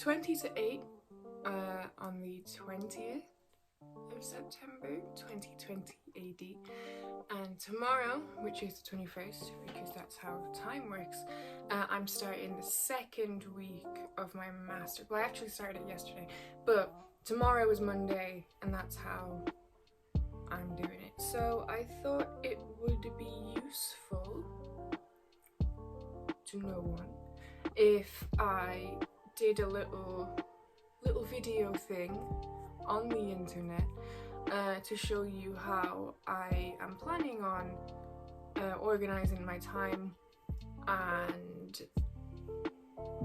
20 to 8 on the 20th of September 2020 AD, and tomorrow, which is the 21st, because that's how time works, I'm starting the second week of my master. Well, I actually started it yesterday, but tomorrow is Monday, and that's how I'm doing it. So I thought it would be useful to no one if I did a little video thing on the internet to show you how I am planning on organising my time and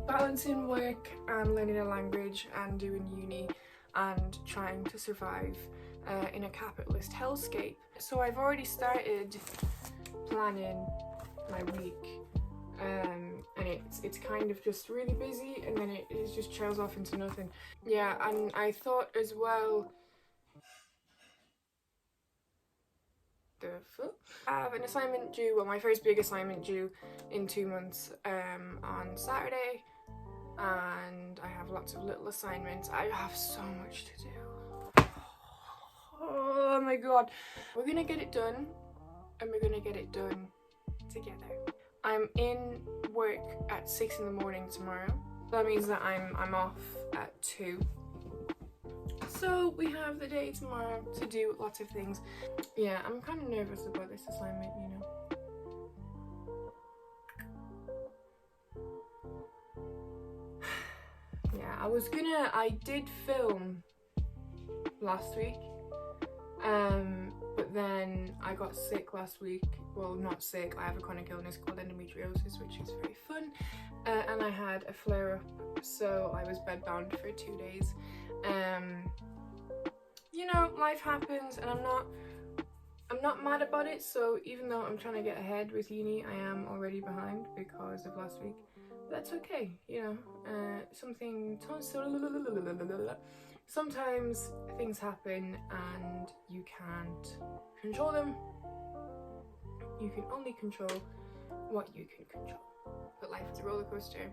balancing work and learning a language and doing uni and trying to survive in a capitalist hellscape. So I've already started planning my week, and it's kind of just really busy, and then it just trails off into nothing. Yeah, and I thought as well, I have an assignment due, well, my first big assignment due in 2 months on Saturday, and I have lots of little assignments. I have so much to do. Oh my god. We're gonna get it done, and we're gonna get it done together. I'm in work at 6 in the morning tomorrow. That means that I'm off at 2. So we have the day tomorrow to do lots of things. Yeah, I'm kind of nervous about this assignment, you know. Yeah, I did film last week, but then I got sick last week. Well, not sick, I have a chronic illness called endometriosis, which is very fun, and I had a flare-up, so I was bedbound for 2 days. You know, life happens, and I'm not mad about it, so even though I'm trying to get ahead with uni, I am already behind because of last week. That's okay, you know. Sometimes things happen and you can't control them. You can only control what you can control. But life is a roller coaster,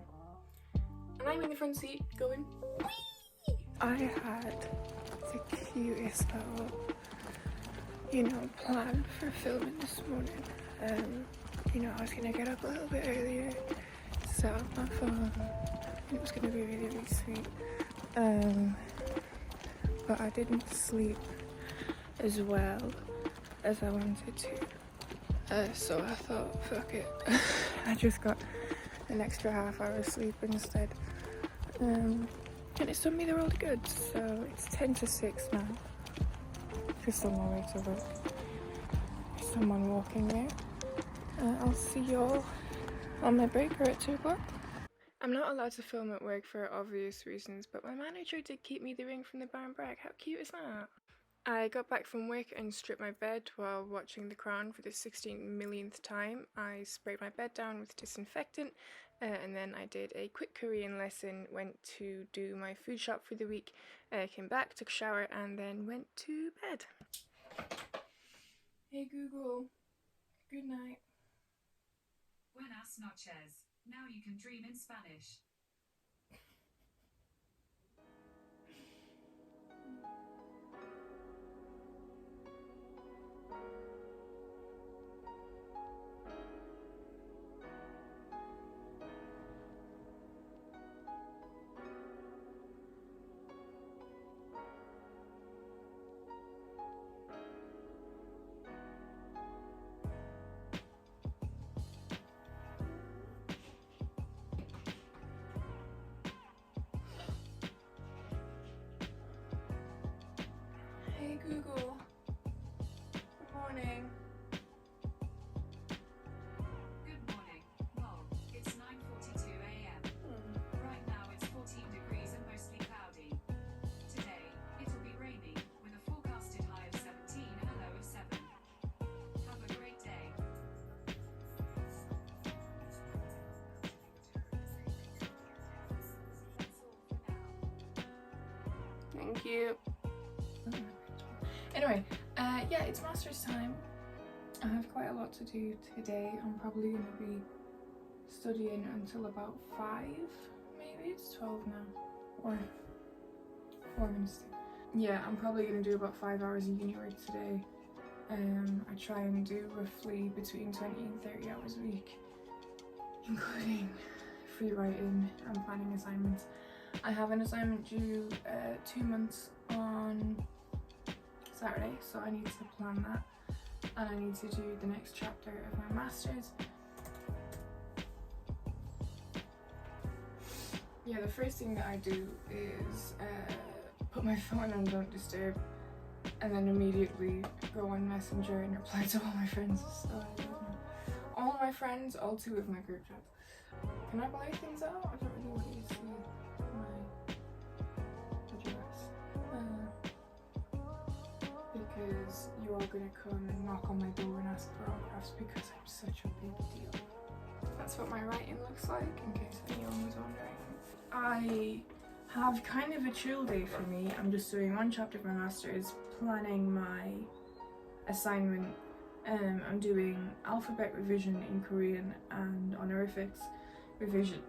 and I'm in the front seat going whee! I had the cutest little, you know, plan for filming this morning. You know, I was gonna get up a little bit earlier, set up my phone. It was gonna be really, really sweet. But I didn't sleep as well as I wanted to. So I thought, fuck it. I just got an extra half hour of sleep instead. And it's done me the world of good. So it's 10 to 6 now. Just on my way to work. There's someone walking there. I'll see y'all on my break or at 2 o'clock. I'm not allowed to film at work for obvious reasons, but my manager did keep me the ring from the Bar and Bragg. How cute is that? I got back from work and stripped my bed while watching The Crown for the 16 millionth time. I sprayed my bed down with disinfectant, and then I did a quick Korean lesson, went to do my food shop for the week, came back, took a shower, and then went to bed. Hey Google, good night. Buenas noches. Now you can dream in Spanish. Hey Google, good morning. Good morning. Well, it's 9:42 a.m. Right now it's 14 degrees and mostly cloudy. Today, it'll be rainy, with a forecasted high of 17 and a low of 7. Have a great day. That's all for now. Thank you. Anyway, yeah, it's master's time. I have quite a lot to do today. I'm probably going to be studying until about 5, maybe it's 12 now. or 4 minutes. Yeah, I'm probably going to do about 5 hours of uni work today. I try and do roughly between 20 and 30 hours a week, including free writing and planning assignments. I have an assignment due 2 months on Saturday, so I need to plan that, and I need to do the next chapter of my master's. Yeah, the first thing that I do is put my phone on Don't Disturb, and then immediately go on Messenger and reply to all my friends. So I don't know. All my friends, all 2 of my group chats. Can I buy things out? I don't really want you to see my address. Because you're all gonna come and knock on my door and ask for autographs because I'm such a big deal. That's what my writing looks like, in case anyone was wondering. I have kind of a chill day for me. I'm just doing 1 chapter of my master's, planning my assignment. I'm doing alphabet revision in Korean and honorifics revision.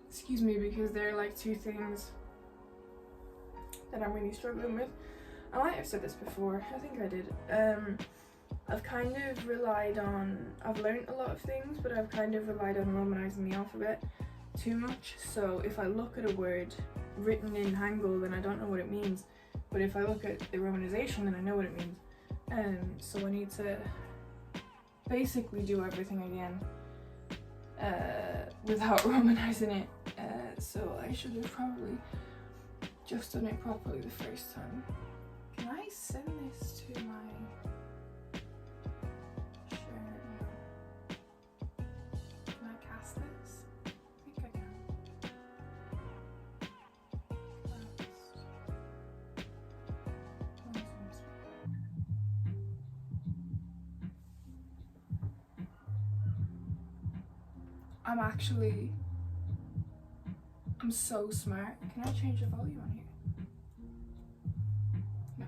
Excuse me, because they're like 2 things that I'm really struggling with. I might have said this before, I think I did. I've kind of relied on, I've learned a lot of things, but I've kind of relied on romanizing the alphabet too much. So if I look at a word written in Hangul, then I don't know what it means. But if I look at the romanization, then I know what it means. So I need to basically do everything again without romanizing it. So I should have probably just done it properly the first time. Can I send this to my share? Can I cast this? I think I can. I'm so smart. Can I change the volume on here? No.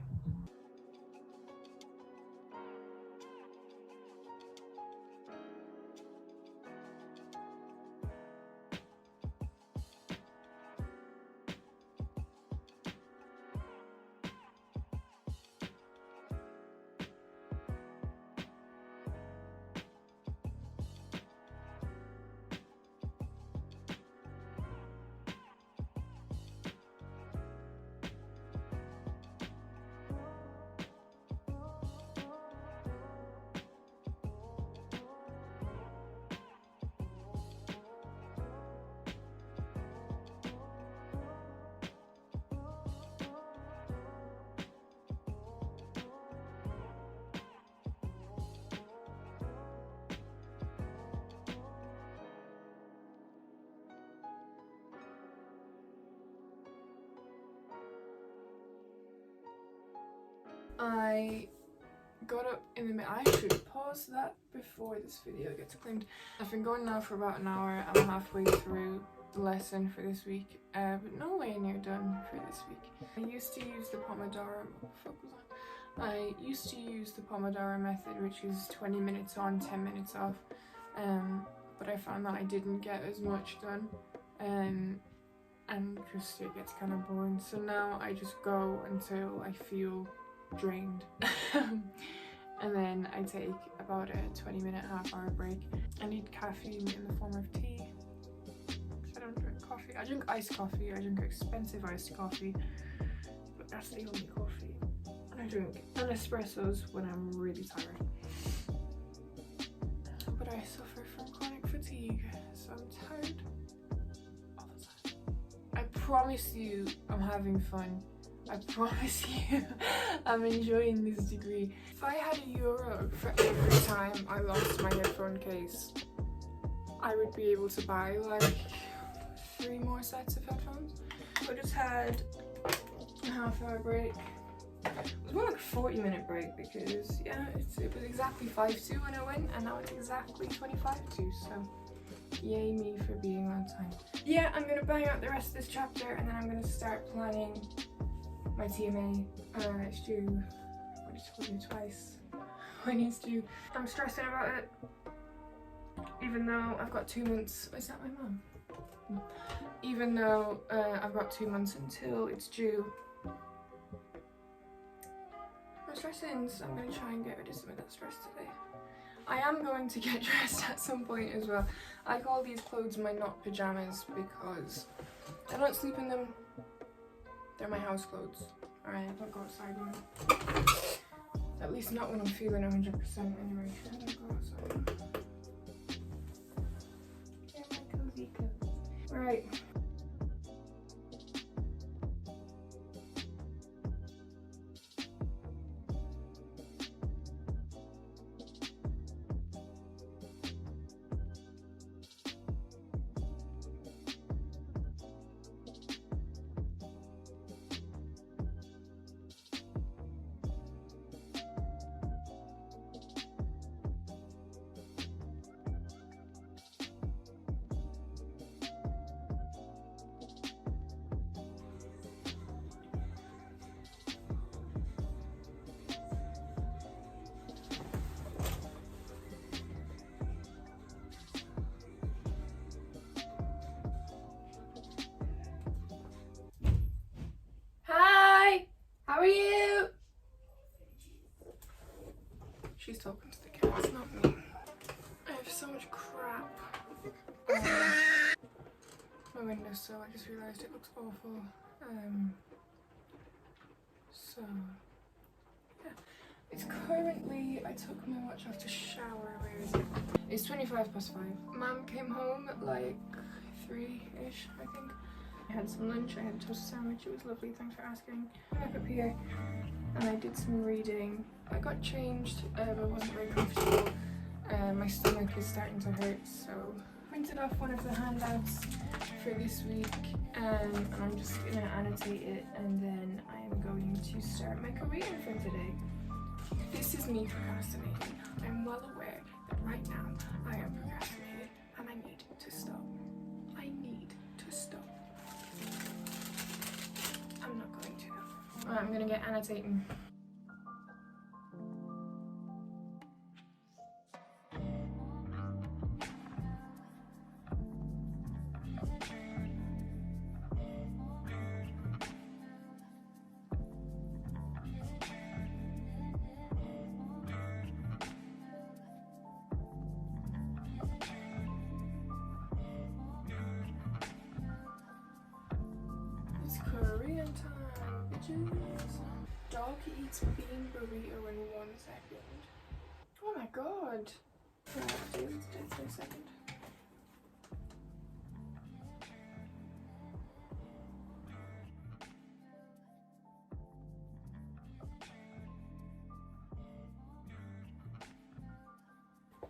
I got up in the middle. I should pause that before this video gets claimed. I've been going now for about an hour. I'm halfway through the lesson for this week, but nowhere near done for this week. I used to use the Pomodoro. I used to use the Pomodoro method, which is 20 minutes on, 10 minutes off. But I found that I didn't get as much done, and just it gets kind of boring. So now I just go until I feel drained. And then I take about a 20-minute, half-hour break. I need caffeine in the form of tea, because I don't drink coffee. I drink iced coffee, I drink expensive iced coffee, but that's the only coffee. And I drink espressos when I'm really tired. But I suffer from chronic fatigue, so I'm tired all the time. I promise you I'm having fun. I promise you I'm enjoying this degree. If I had €1 for every time I lost my headphone case, I would be able to buy like 3 more sets of headphones. I just had a half-hour break. It was more like a 40-minute break because yeah, it was exactly 5:02 when I went, and now it's exactly 25:02, so yay me for being on time. Yeah, I'm gonna bang out the rest of this chapter and then I'm gonna start planning my TMA. It's due, I just told you twice when it's due. I'm stressing about it, even though I've got 2 months. Is that my mum? even though I've got 2 months until it's due. I'm stressing, so I'm going to try and get rid of some of that stress today. I am going to get dressed at some point as well. I call these clothes my not pajamas because I don't sleep in them. They're my house clothes. Alright, I don't go outside in them. At least not when I'm feeling 100% anyway. I don't go outside. They're my cozy clothes. Right. How are you? She's talking to the cat, it's not me. I have so much crap on my windowsill. I just realised it looks awful. So yeah. It's currently, I took my watch off to shower. Where is it? It's 5:25. Mum came home at like 3-ish, I think. I had some lunch, I had a toast sandwich, it was lovely, thanks for asking. Back up here, and I did some reading. I got changed, but it wasn't very comfortable. My stomach is starting to hurt, so I printed off one of the handouts for this week, and I'm just gonna annotate it, and then I am going to start my reading for today. This is me procrastinating. I'm well aware that right now I am procrastinating, and I need to stop. I need to stop. I'm not going to. Alright, I'm gonna get annotating. It's Korean time, bitches. Dog eats bean burrito in 1 second. Oh my god. Let's do it for a second.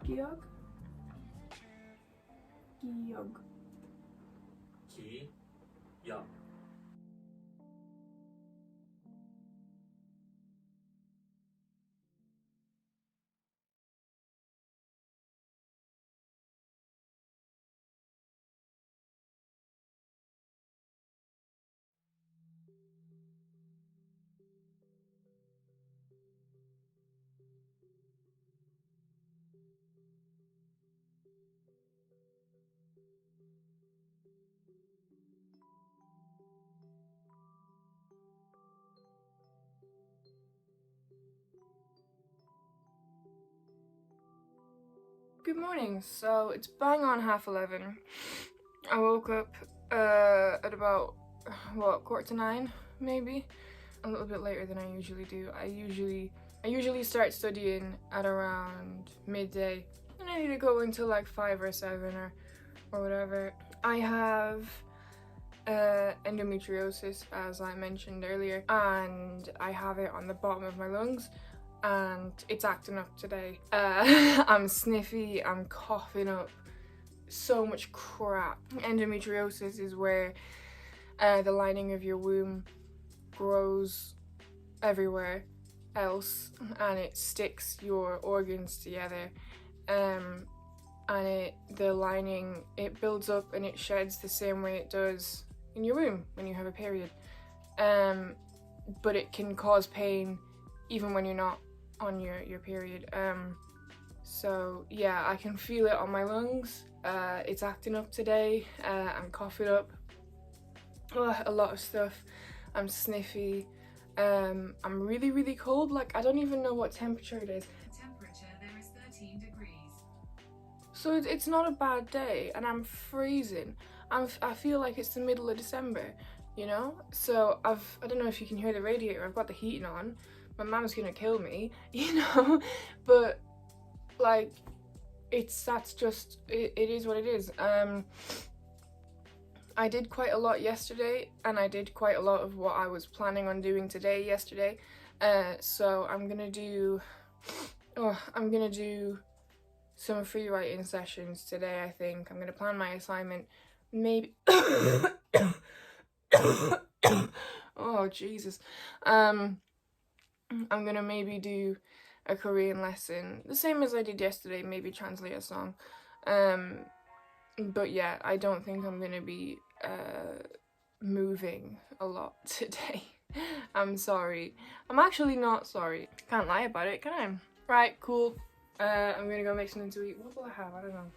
Geog? Geog. 기역. Good morning. So it's bang on 11:30. I woke up at about what, 9:15 maybe, a little bit later than I usually do. I usually start studying at around midday, and I need to go until like 5 or 7 or whatever. I have endometriosis, as I mentioned earlier, and I have it on the bottom of my lungs, and it's acting up today. I'm sniffy, I'm coughing up so much crap. Endometriosis is where the lining of your womb grows everywhere else, and it sticks your organs together, and the lining, it builds up and it sheds the same way it does in your womb when you have a period, but it can cause pain even when you're not on your period. So yeah, I can feel it on my lungs, It's acting up today. I'm coughing up a lot of stuff. I'm sniffy. I'm really, really cold. Like, I don't even know what temperature it is. The temperature there is 13 degrees. So it's not a bad day, and I'm freezing. I feel like it's the middle of December, you know? So I don't know if you can hear the radiator, I've got the heating on. My mum's gonna kill me, you know? But like, that's just, it is what it is. I did quite a lot yesterday, and I did quite a lot of what I was planning on doing today yesterday. So I'm gonna do some free writing sessions today, I think. I'm gonna plan my assignment, maybe oh Jesus. I'm gonna maybe do a Korean lesson, the same as I did yesterday, maybe translate a song. But yeah, I don't think I'm gonna be moving a lot today. I'm sorry. I'm actually not sorry. Can't lie about it, can I? Right, cool. I'm gonna go make something to eat. What will I have? I don't know.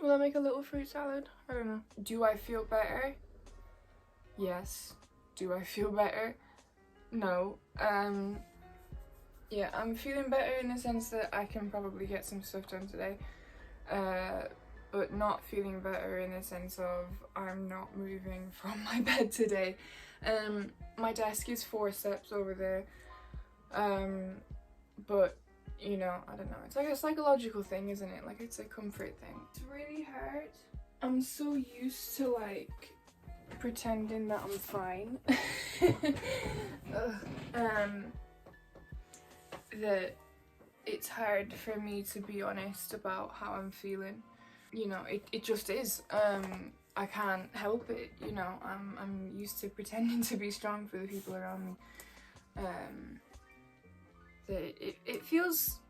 Will I make a little fruit salad? I don't know. Do I feel better? Yes. Do I feel better? No. Yeah, I'm feeling better in the sense that I can probably get some stuff done today. But not feeling better in the sense of I'm not moving from my bed today. My desk is 4 steps over there. But you know, I don't know. It's like a psychological thing, isn't it? Like, it's a comfort thing. It's really hard. I'm so used to like pretending that I'm fine. That it's hard for me to be honest about how I'm feeling. You know, it just is. I can't help it, you know. I'm used to pretending to be strong for the people around me. It feels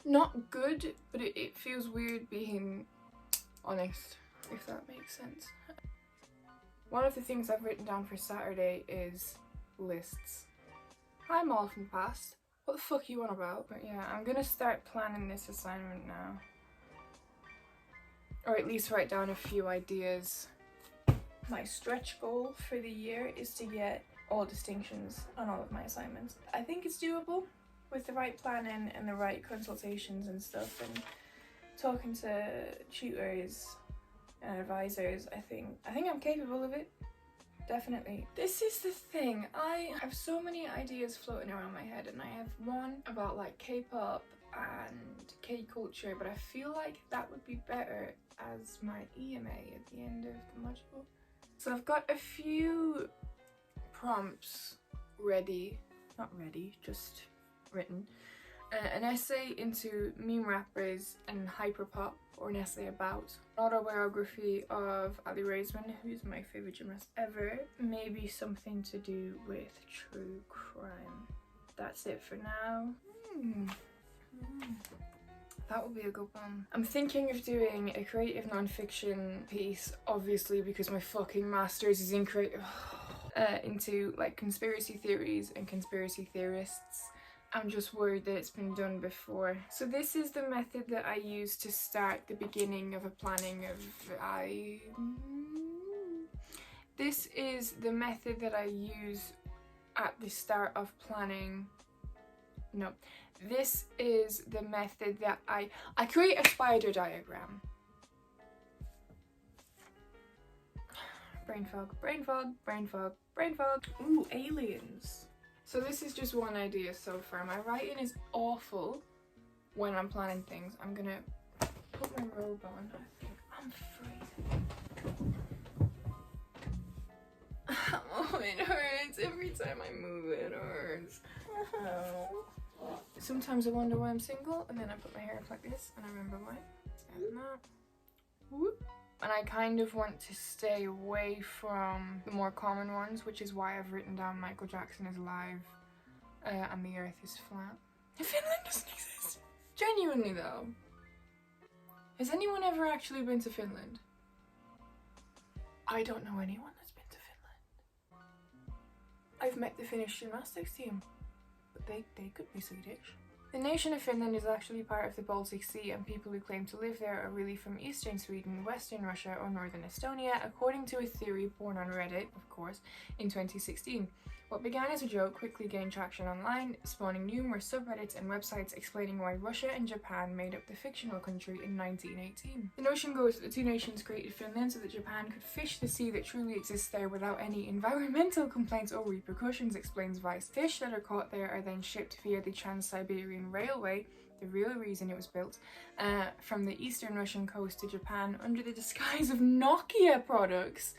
not good, but it feels weird being honest, if that makes sense. One of the things I've written down for Saturday is lists. Hi, Mall from the past. What the fuck are you on about? But yeah, I'm gonna start planning this assignment now. Or at least write down a few ideas. My stretch goal for the year is to get all distinctions on all of my assignments. I think it's doable with the right planning and the right consultations and stuff, and talking to tutors and advisors. I think I'm capable of it. Definitely. This is the thing. I have so many ideas floating around my head, and I have one about like K-pop and K-culture, but I feel like that would be better as my EMA at the end of the module. So I've got a few prompts ready, not ready, just written. An essay into meme rappers and hyperpop, or an essay about an autobiography of Ali Raisman, who's my favourite gymnast ever. Maybe something to do with true crime. That's it for now. That would be a good one. I'm thinking of doing a creative non-fiction piece, obviously because my fucking master's is in creative into like conspiracy theories and conspiracy theorists. I'm just worried that it's been done before. So this is the method that I use to start the beginning of a planning of This is the method that I use at the start of planning. No. This is the method that I create a spider diagram. Brain fog, brain fog, brain fog, brain fog. Ooh, aliens. So this is just one idea so far. My writing is awful when I'm planning things. I'm gonna put my robe on. I think I'm freezing. Oh, it hurts. Every time I move it hurts. Oh. Sometimes I wonder why I'm single, and then I put my hair up like this and I remember why. And that. Whoop. And I kind of want to stay away from the more common ones, which is why I've written down Michael Jackson is alive and the earth is flat. Finland doesn't exist. Genuinely though. Has anyone ever actually been to Finland? I don't know anyone that's been to Finland. I've met the Finnish gymnastics team, but they could be Swedish. The nation of Finland is actually part of the Baltic Sea, and people who claim to live there are really from eastern Sweden, western Russia, or northern Estonia, according to a theory born on Reddit, of course, in 2016. What began as a joke quickly gained traction online, spawning numerous subreddits and websites explaining why Russia and Japan made up the fictional country in 1918. The notion goes that the two nations created Finland so that Japan could fish the sea that truly exists there without any environmental complaints or repercussions, explains Vice. Fish that are caught there are then shipped via the Trans-Siberian Railway, the real reason it was built, from the eastern Russian coast to Japan under the disguise of Nokia products.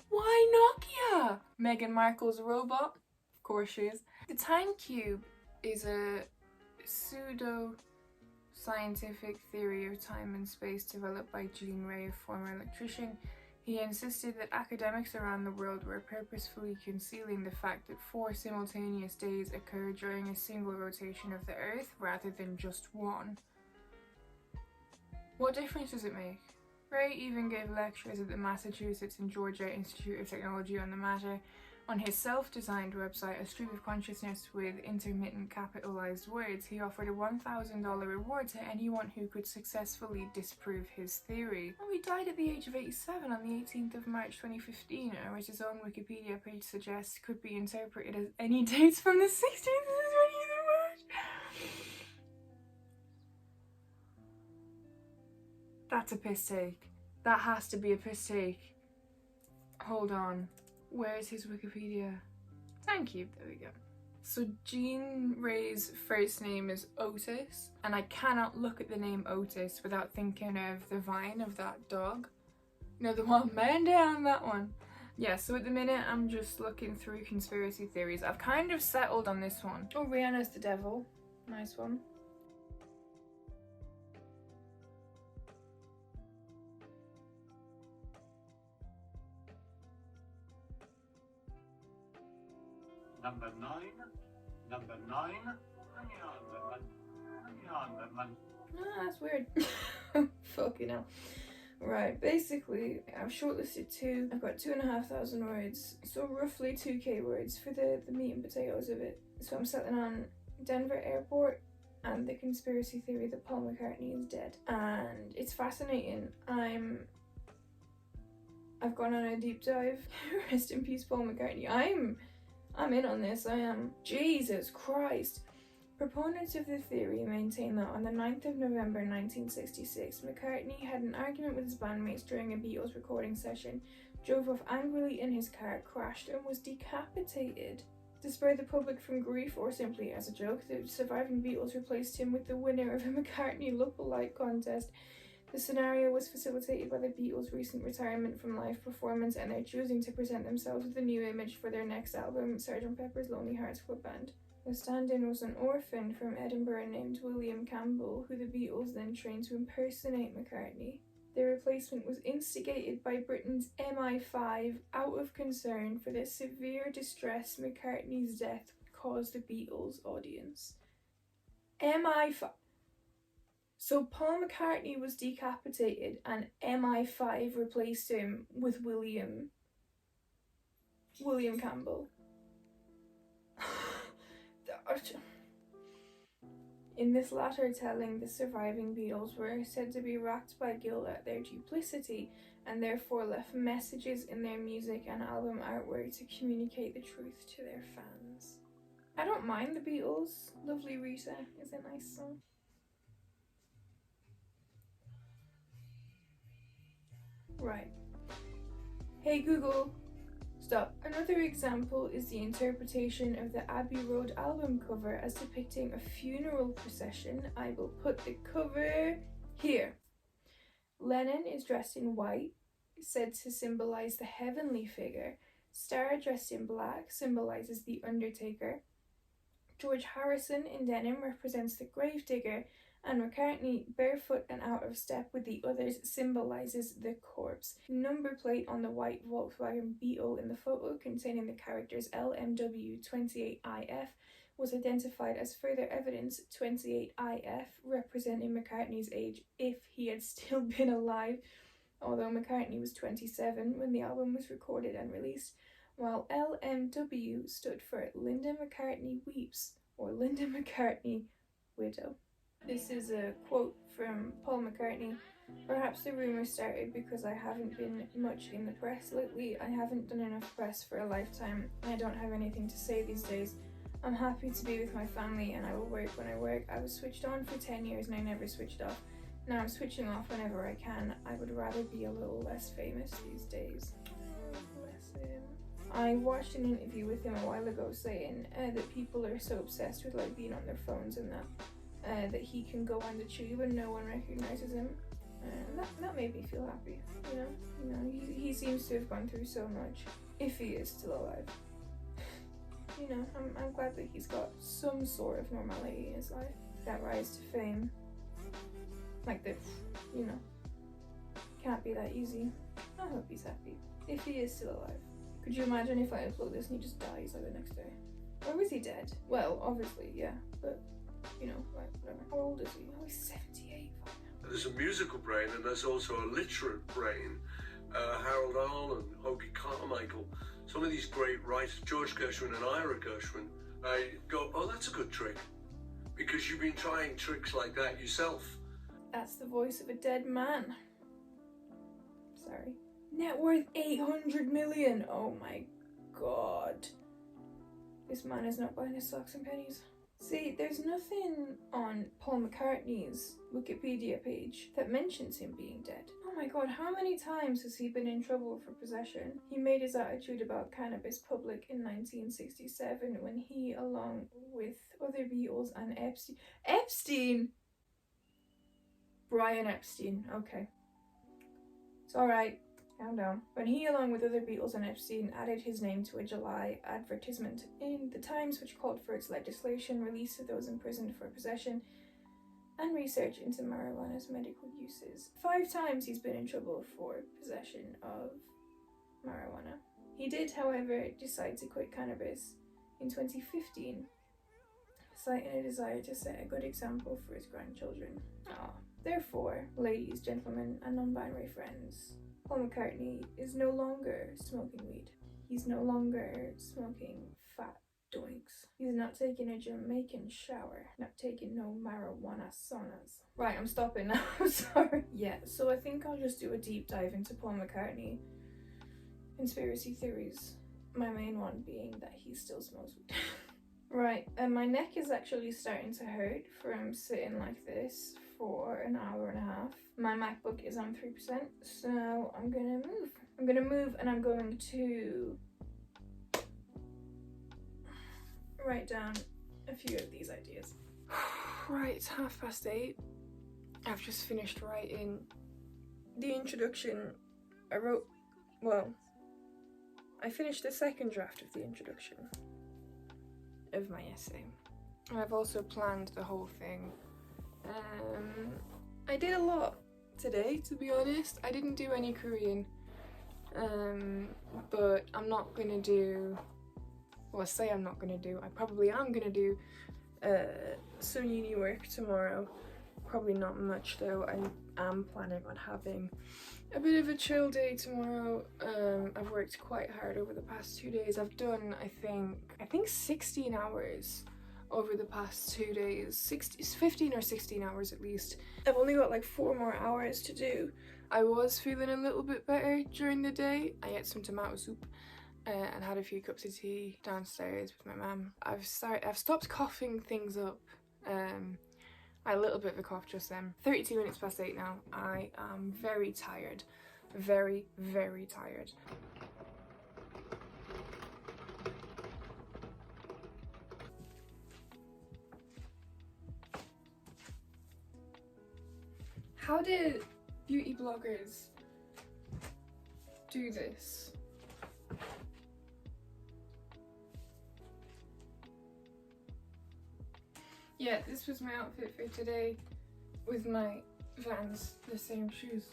Why Nokia? Meghan Markle's robot? Of course she is. The time cube is a pseudo-scientific theory of time and space developed by Jean Ray, a former electrician. He insisted that academics around the world were purposefully concealing the fact that 4 simultaneous days occur during a single rotation of the Earth rather than just one. What difference does it make? Ray even gave lectures at the Massachusetts and Georgia Institute of Technology on the matter. On his self-designed website, A Stream of Consciousness with Intermittent Capitalized Words, he offered a $1,000 reward to anyone who could successfully disprove his theory. Oh, he died at the age of 87 on the 18th of March 2015, which his own Wikipedia page suggests could be interpreted as any dates from the 16th to the 20th of March. That's a piss take. That has to be a piss take. Hold on. Where's his Wikipedia? Thank you. There we go. So Jean Ray's first name is Otis, and I cannot look at the name Otis without thinking of the vine of that dog. No, the one man down, that one. Yeah, so at the minute I'm just looking through conspiracy theories. I've kind of settled on this one. Oh, Rihanna's the devil. Nice one. Number 9. Ah, that's weird. Fucking hell. Right, basically, I've shortlisted 2. I've got 2,500 words, so roughly 2k words for the meat and potatoes of it. So I'm settling on Denver Airport and the conspiracy theory that Paul McCartney is dead. And it's fascinating. I've gone on a deep dive. Rest in peace, Paul McCartney. I'm in on this, I am. Jesus Christ. Proponents of the theory maintain that on the 9th of November 1966, McCartney had an argument with his bandmates during a Beatles recording session, drove off angrily in his car, crashed, and was decapitated. To spare the public from grief, or simply as a joke, the surviving Beatles replaced him with the winner of a McCartney lookalike contest. The scenario was facilitated by the Beatles' recent retirement from live performance and their choosing to present themselves with a new image for their next album, Sgt. Pepper's Lonely Hearts Club Band. The stand-in was an orphan from Edinburgh named William Campbell, who the Beatles then trained to impersonate McCartney. The replacement was instigated by Britain's MI5 out of concern for the severe distress McCartney's death would cause the Beatles' audience. MI5... So Paul McCartney was decapitated and MI5 replaced him with William Campbell. In this latter telling, the surviving Beatles were said to be racked by guilt at their duplicity and therefore left messages in their music and album artwork to communicate the truth to their fans. I don't mind the Beatles. Lovely Rita is a nice song. Right. Hey Google, stop. Another example is the interpretation of the Abbey Road album cover as depicting a funeral procession. I will put the cover here. Lennon is dressed in white, said to symbolize the heavenly figure. Starr, dressed in black, symbolizes the Undertaker. George Harrison in denim represents the gravedigger, and McCartney, barefoot and out of step with the others, symbolises the corpse. The number plate on the white Volkswagen Beetle in the photo, containing the characters LMW28IF, was identified as further evidence 28IF, representing McCartney's age if he had still been alive, although McCartney was 27 when the album was recorded and released, while LMW stood for Linda McCartney Weeps, or Linda McCartney, widow. This is a quote from Paul McCartney. Perhaps the rumour started because I haven't been much in the press lately. I haven't done enough press for a lifetime. I don't have anything to say these days. I'm happy to be with my family and I will work when I work. I was switched on for 10 years and I never switched off. Now I'm switching off whenever I can. I would rather be a little less famous these days. Oh, bless him. I watched an interview with him a while ago saying that people are so obsessed with like being on their phones and that he can go on the tube and no one recognises him. That made me feel happy, you know, he seems to have gone through so much, if he is still alive. You know, I'm glad that he's got some sort of normality in his life. That rise to fame, like this, you know, can't be that easy. I hope he's happy, if he is still alive. Could you imagine if I upload this and he just dies like the next day? Or is he dead? Well, obviously, yeah, but, you know, like, whatever. How old is he? Oh, he's 78. There's a musical brain and there's also a literate brain. Harold Arlen, Hoagie Carmichael, some of these great writers, George Gershwin and Ira Gershwin, I go, oh, that's a good trick. Because you've been trying tricks like that yourself. That's the voice of a dead man. Sorry. Net worth 800 million. Oh my god. This man is not buying his socks and pennies. See, there's nothing on Paul McCartney's Wikipedia page that mentions him being dead. Oh my god, how many times has he been in trouble for possession? He made his attitude about cannabis public in 1967 when he, along with other Beatles and Epstein? Brian Epstein, okay. It's alright. Calm down. When he, along with other Beatles and Epstein, added his name to a July advertisement in the Times which called for its legislation, release of those imprisoned for possession, and research into marijuana's medical uses. 5 times he's been in trouble for possession of marijuana. He did, however, decide to quit cannabis in 2015, citing a desire to set a good example for his grandchildren. Therefore, ladies, gentlemen, and non-binary friends, Paul McCartney is no longer smoking weed. He's no longer smoking fat doinks. He's not taking a Jamaican shower. Not taking no marijuana saunas. Right, I'm stopping now. I'm sorry. Yeah, so I think I'll just do a deep dive into Paul McCartney conspiracy theories. My main one being that he still smokes weed. Right, and my neck is actually starting to hurt from sitting like this for an hour and a half. My MacBook is on 3%, so I'm gonna move. I'm gonna move and I'm going to write down a few of these ideas. Right, it's 8:30. I've just finished writing the introduction. I finished the second draft of the introduction of my essay. And I've also planned the whole thing. I did a lot today, to be honest. I didn't do any Korean, but I'm not gonna do, well, I say I'm not gonna do, I probably am gonna do some uni work tomorrow. Probably not much though. I am planning on having a bit of a chill day tomorrow. I've worked quite hard over the past 2 days. I've done, I think 16 hours over the past 2 days. 15 or 16 hours at least. I've only got like 4 more hours to do. I was feeling a little bit better during the day. I ate some tomato soup and had a few cups of tea downstairs with my mum. I've stopped coughing things up. I had a little bit of a cough just then. 32 minutes past 8 now. I am very tired. Very, very tired. How did beauty bloggers do this? Yeah, this was my outfit for today with my Vans, the same shoes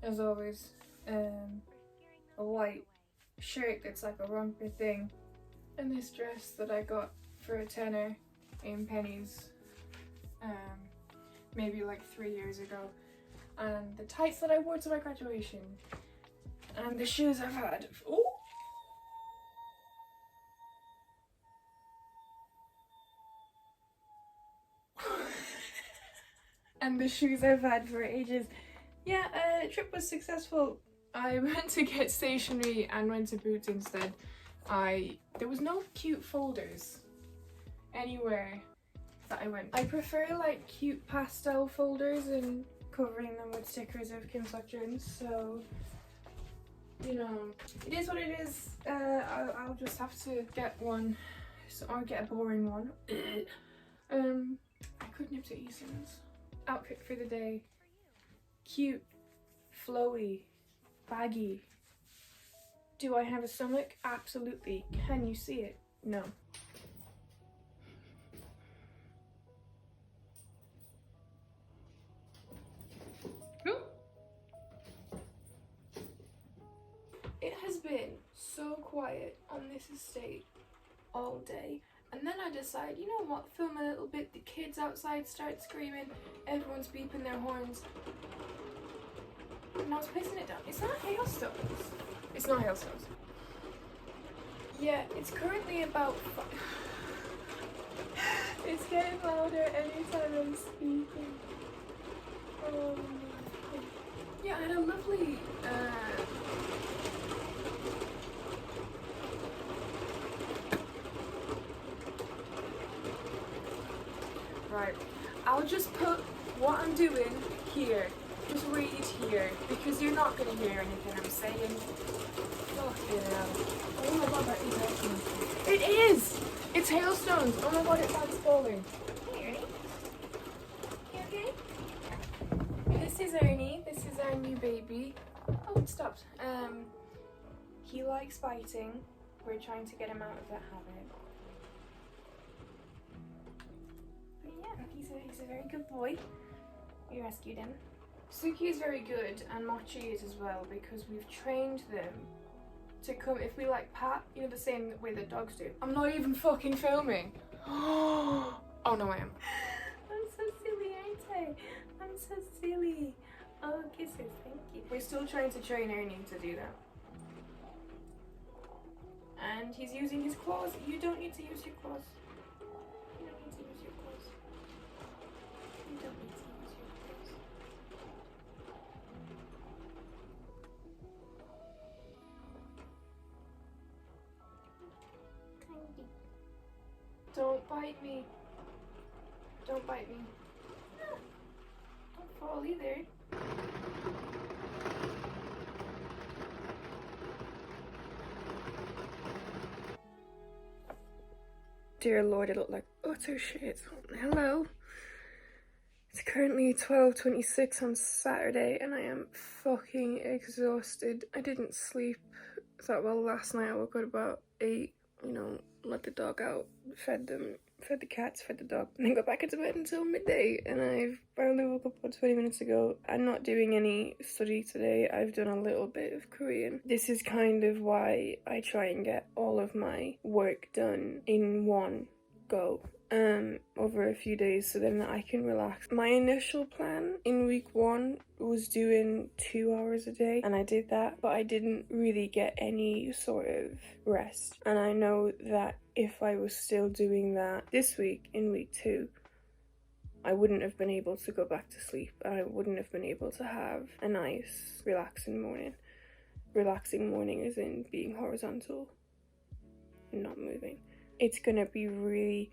as always. A white shirt that's like a romper thing, and this dress that I got for a tenner in Pennies maybe like 3 years ago, and the tights that I wore to my graduation, and the shoes I've had. Ooh! and the shoes I've had for ages. Yeah, trip was successful. I went to get stationery and went to Boots instead. There was no cute folders anywhere that I went. I prefer like cute pastel folders and covering them with stickers of constructions, so you know, it is what it is. I'll just have to get one, or get a boring one. I could nip to Eason's. Outfit for the day. Cute, flowy, baggy. Do I have a stomach? Absolutely. Can you see it? No. It has been so quiet on this estate all day, and then I decide, you know what, film a little bit. The kids outside start screaming, everyone's beeping their horns, and I was pissing it down. It's not hailstones. It's not hailstones. Yeah, it's currently about it's getting louder anytime I'm speaking. Yeah, I had a lovely right, I'll just put what I'm doing here. Just read here, because you're not going to hear anything I'm saying. Fucking hell. Oh my god, that is hailstones. It is! It's hailstones! Oh my god, it's like falling. Hey, Ernie. You okay? This is Ernie. This is our new baby. Oh, it stopped. He likes biting. We're trying to get him out of that habit. But yeah, he's a very good boy. We rescued him. Suki is very good, and Mochi is as well, because we've trained them to come, if we like pat, you know, the same way that dogs do. I'm not even fucking filming. Oh no, I am. I'm so silly, aren't I? I'm so silly. Oh, kisses, thank you. We're still trying to train Ernie to do that. And he's using his claws. You don't need to use your claws. You don't need to use your claws. You don't need to use your claws. Don't bite me. Don't bite me. No. Don't fall either. Dear Lord, it looked like utter shit. Hello. It's currently 12:26 on Saturday and I am fucking exhausted. I didn't sleep that well last night. I woke up about 8, you know, let the dog out, fed them, fed the cats, fed the dog, and then got back into bed until midday. And I only woke up about 20 minutes ago. I'm not doing any study today. I've done a little bit of Korean. This is kind of why I try and get all of my work done in one go. Over a few days so then I can relax. My initial plan in week 1 was doing 2 hours a day, and I did that, but I didn't really get any sort of rest. And I know that if I was still doing that this week in week 2, I wouldn't have been able to go back to sleep, and I wouldn't have been able to have a nice relaxing morning. Relaxing morning is in being horizontal and not moving. It's gonna be really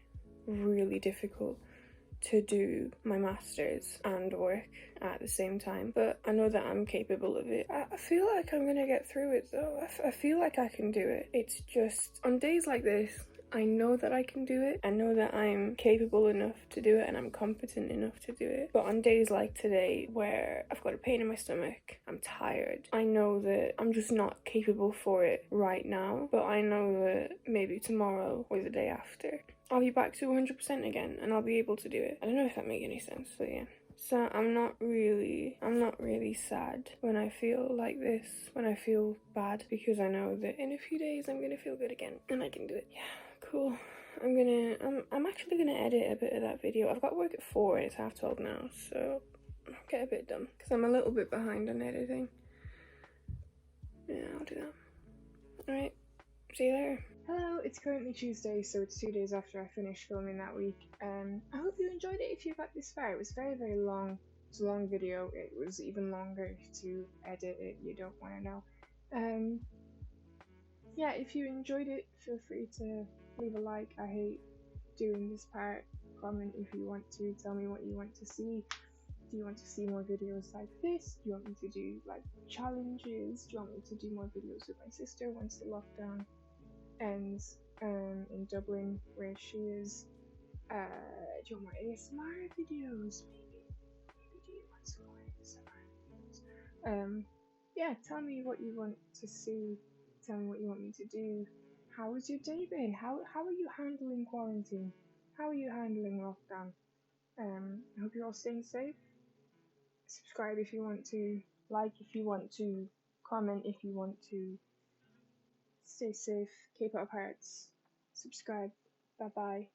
difficult to do my masters and work at the same time, but I know that I'm capable of it. I feel like I'm gonna get through it though. I feel like I can do it. It's just on days like this, I know that I can do it. I know that I'm capable enough to do it and I'm competent enough to do it. But on days like today where I've got a pain in my stomach, I'm tired, I know that I'm just not capable for it right now, but I know that maybe tomorrow or the day after I'll be back to 100% again and I'll be able to do it. I don't know if that makes any sense, but yeah. So I'm not really sad when I feel like this, when I feel bad, because I know that in a few days I'm gonna feel good again and I can do it. Yeah, cool. I'm actually gonna edit a bit of that video. I've got work at 4 and it's 12:30 now, so I'll get a bit done because I'm a little bit behind on editing. Yeah, I'll do that. Alright, see you later. Hello, it's currently Tuesday, so it's 2 days after I finished filming that week. I hope you enjoyed it if you got this far. It was very, very long. It's a long video. It was even longer to edit it, you don't want to know. Yeah, if you enjoyed it, feel free to leave a like. I hate doing this part. Comment if you want to. Tell me what you want to see. Do you want to see more videos like this? Do you want me to do like challenges? Do you want me to do more videos with my sister once the lockdown ends in Dublin where she is? Do you want more ASMR videos? Maybe do you want some more ASMR videos? Yeah, tell me what you want to see. Tell me what you want me to do. How has your day been? How are you handling quarantine? How are you handling lockdown? I hope you're all staying safe. Subscribe if you want to, like if you want to, comment if you want to. Stay safe, keep up hearts, subscribe. Bye bye.